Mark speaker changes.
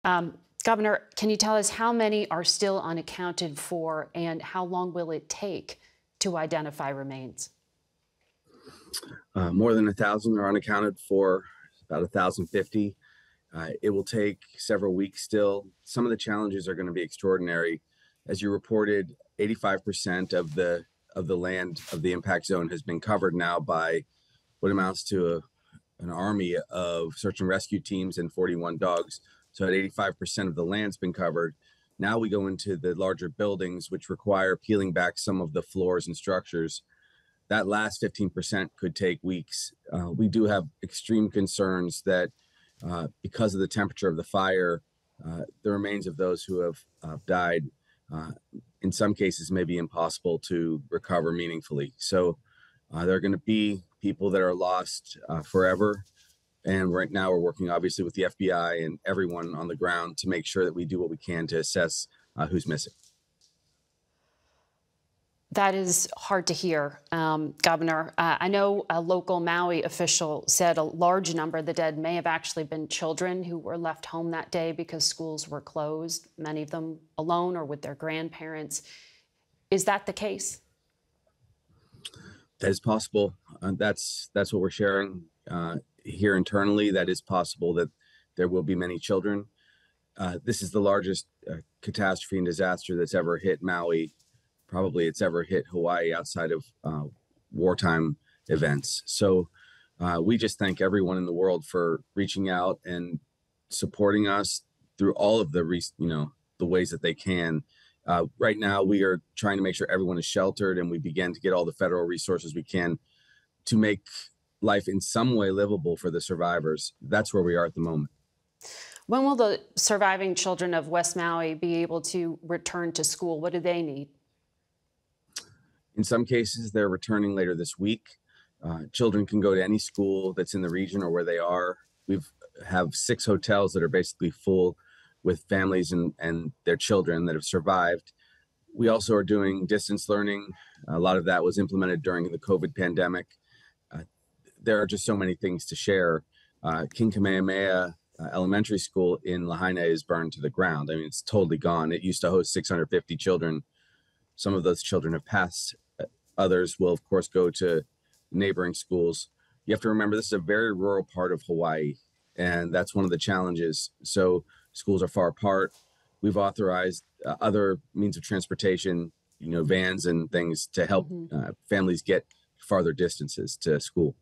Speaker 1: Governor, can you tell us how many are still unaccounted for and how long will it take to identify remains?
Speaker 2: More than 1,000 are unaccounted for, about 1,050. It will take several weeks still. Some of the challenges are going to be extraordinary. As you reported, 85% of the land of the impact zone has been covered now by what amounts to an army of search and rescue teams and 41 dogs. So at 85% of the land's been covered. Now we go into the larger buildings, which require peeling back some of the floors and structures. That last 15% could take weeks. We do have extreme concerns that because of the temperature of the fire, the remains of those who have died, in some cases, may be impossible to recover meaningfully. So there are going to be people that are lost forever. And right now we're working obviously with the FBI and everyone on the ground to make sure that we do what we can to assess who's missing.
Speaker 1: That is hard to hear, Governor. I know a local Maui official said a large number of the dead may have actually been children who were left home that day because schools were closed, many of them alone or with their grandparents. Is that the case?
Speaker 2: That is possible. That's what we're sharing here internally. That is possible that there will be many children. This is the largest catastrophe and disaster that's ever hit Maui. Probably it's ever hit Hawaii outside of wartime events. So we just thank everyone in the world for reaching out and supporting us through all of the ways that they can. Right now, we are trying to make sure everyone is sheltered, and we begin to get all the federal resources we can to make life in some way livable for the survivors. That's where we are at the moment.
Speaker 1: When will the surviving children of West Maui be able to return to school? What do they need?
Speaker 2: In some cases, they're returning later this week. Children can go to any school that's in the region or where they are. We have 6 hotels that are basically full with families and their children that have survived. We also are doing distance learning. A lot of that was implemented during the COVID pandemic. There are just so many things to share. King Kamehameha Elementary School in Lahaina is burned to the ground. I mean, it's totally gone. It used to host 650 children. Some of those children have passed. Others will, of course, go to neighboring schools. You have to remember this is a very rural part of Hawaii, and that's one of the challenges. So schools are far apart. We've authorized other means of transportation, vans and things to help families get farther distances to school.